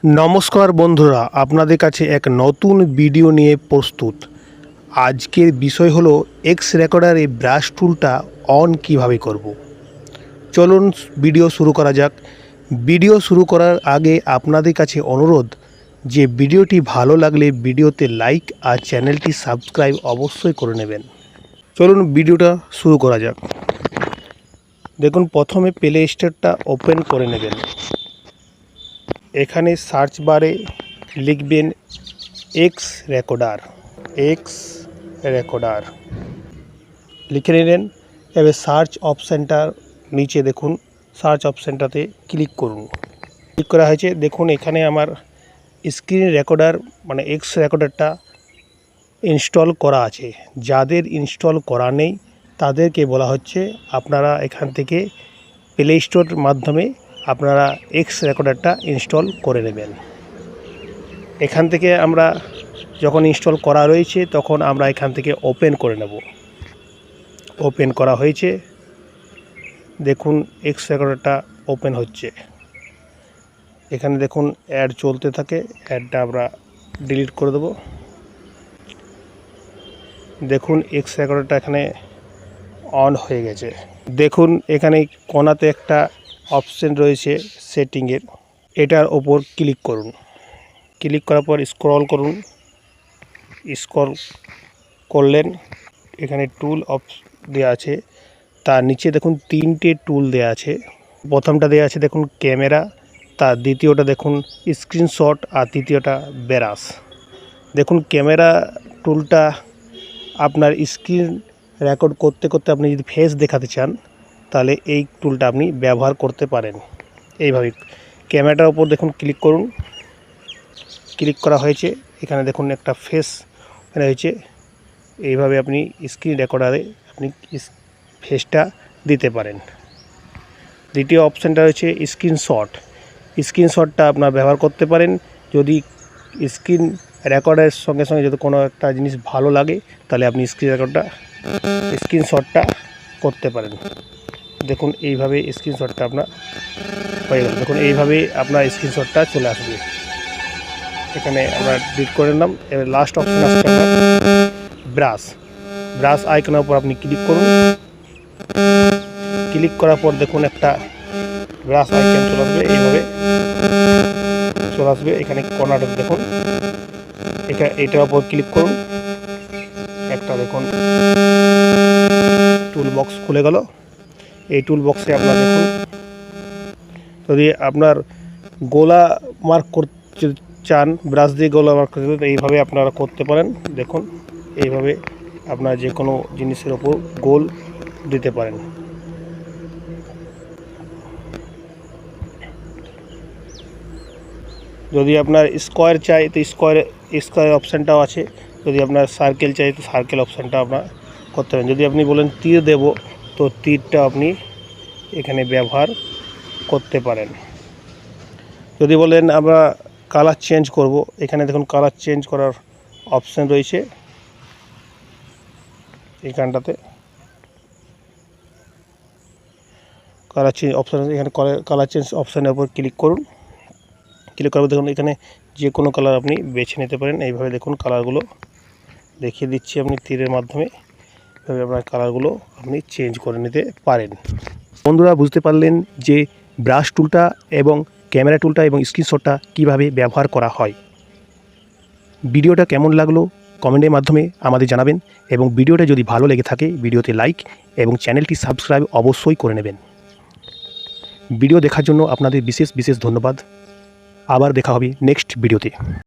নমস্কার বন্ধুরা, আপনাদের কাছে এক নতুন ভিডিও নিয়ে প্রস্তুত। আজকের বিষয় হলো এক্স রেকর্ডারে ব্রাশ টুলটা অন কিভাবে করব। চলুন ভিডিও শুরু করা যাক। ভিডিও শুরু করার আগে আপনাদের কাছে অনুরোধ যে ভিডিওটি ভালো লাগলে ভিডিওতে লাইক আর চ্যানেলটি সাবস্ক্রাইব অবশ্যই করে নেবেন। চলুন ভিডিওটা শুরু করা যাক। দেখুন, প্রথমে প্লে স্টোরটা ওপেন করে নেবেন। এখানে সার্চ বারে লিখবেন এক্স রেকর্ডার লিখে নিলেন। এবার সার্চ অপশানটার নিচে দেখুন, সার্চ অপশানটাতে ক্লিক করুন। ক্লিক করা হয়েছে। দেখুন এখানে আমার স্ক্রিন রেকর্ডার মানে এক্স রেকর্ডারটা ইনস্টল করা আছে। যাদের ইনস্টল করা নেই তাদেরকে বলা হচ্ছে আপনারা এখান থেকে প্লে স্টোর মাধ্যমে আপনারা এক্স রেকর্ডারটা ইনস্টল করে নেবেন। এখান থেকে আমরা যখন ইনস্টল করা রয়েছে তখন আমরা এখান থেকে ওপেন করে নেব। ওপেন করা হয়েছে। দেখুন এক্স রেকর্ডারটা ওপেন হচ্ছে। এখানে দেখুন অ্যাড চলতে থাকে, অ্যাডটা আমরা ডিলিট করে দেব। দেখুন এক্স রেকর্ডারটা এখানে অন হয়ে গেছে। দেখুন এখানে কোণাতে একটা অপশন রয়েছে সেটিংয়ের, এটার ওপর ক্লিক করুন। ক্লিক করার পর স্ক্রল করুন। স্ক্রল করলেন, এখানে টুল দেওয়া আছে। তার নিচে দেখুন তিনটে টুল দেওয়া আছে। প্রথমটা দেওয়া আছে দেখুন ক্যামেরা, তার দ্বিতীয়টা দেখুন স্ক্রিনশট, আর তৃতীয়টা ব্রাশ। দেখুন ক্যামেরা টুলটা আপনার স্ক্রিন রেকর্ড করতে করতে আপনি যদি ফেস দেখাতে চান তাহলে এই টুলটা আপনি ব্যবহার করতে পারেন। এইভাবে ক্যামেরাটার উপর দেখুন ক্লিক করুন। ক্লিক করা হয়েছে। এখানে দেখুন একটা ফেস হয়েছে। এইভাবে আপনি স্ক্রিন রেকর্ডারে আপনি ফেসটা দিতে পারেন। দ্বিতীয় অপশানটা রয়েছে স্ক্রিনশটটা আপনার ব্যবহার করতে পারেন যদি স্ক্রিন রেকর্ডের সঙ্গে সঙ্গে যদি কোনো একটা জিনিস ভালো লাগে তাহলে আপনি স্ক্রিনশটটা করতে পারেন। দেখুন এইভাবে স্ক্রিনশটটা আপনার হয়ে গেল। দেখুন এইভাবে আপনার স্ক্রিনশটটা চলে আসবে। এখানে আমরা ডিলিট করে নিলাম। এবার লাস্ট অপশান আসছে আপনার ব্রাশ আইকনের উপর আপনি ক্লিক করুন। ক্লিক করার পর দেখুন একটা ব্রাশ আইকন চলে আসবে। এইভাবে চলে আসবে। এখানে কর্নারটা দেখুন, এটার উপর ক্লিক করুন। একটা দেখুন টুল বক্স খুলে গেল। এই টুল বক্সে আপনার দেখুন যদি আপনার গোলা মার্ক করতে চান, ব্রাশ দিয়ে গোলা মার্ক করতে, এইভাবে আপনারা করতে পারেন। দেখুন এইভাবে আপনার যে কোনো জিনিসের ওপর গোল দিতে পারেন। যদি আপনার স্কোয়ার চাই তো স্কোয়ার অপশানটাও আছে। যদি আপনার সার্কেল চাই তো সার্কেল অপশানটা আপনার করতে পারেন। যদি আপনি বলেন তীর দেব তো তীরটা আপনি এখানে ব্যবহার করতে পারেন। যদি বলেন আমরা কালার চেঞ্জ করব, এখানে দেখুন কালার চেঞ্জ করার অপশান রয়েছে। এইখানটাতে কালার চেঞ্জ অপশান, এখানে কালার চেঞ্জ অপশানের উপর ক্লিক করুন। ক্লিক করার পর দেখুন এখানে যে কোনো কালার আপনি বেছে নিতে পারেন। এইভাবে দেখুন কালারগুলো দেখিয়ে দিচ্ছি আপনি তীরের মাধ্যমে। এইভাবে আপনার কালারগুলো আপনি চেঞ্জ করে নিতে পারেন। বন্ধুরা বুঝতে পারলেন যে ব্রাশ টুলটা এবং ক্যামেরা টুলটা এবং স্ক্রিনশটটা কিভাবে ব্যবহার করা হয়। ভিডিওটা কেমন লাগলো কমেন্টের মাধ্যমে আমাদের জানাবেন, এবং ভিডিওটা যদি ভালো লেগে থাকে ভিডিওতে লাইক এবং চ্যানেলটি সাবস্ক্রাইব অবশ্যই করে নেবেন। ভিডিও দেখার জন্য আপনাদের বিশেষ ধন্যবাদ। আবার দেখা হবে নেক্সট ভিডিওতে।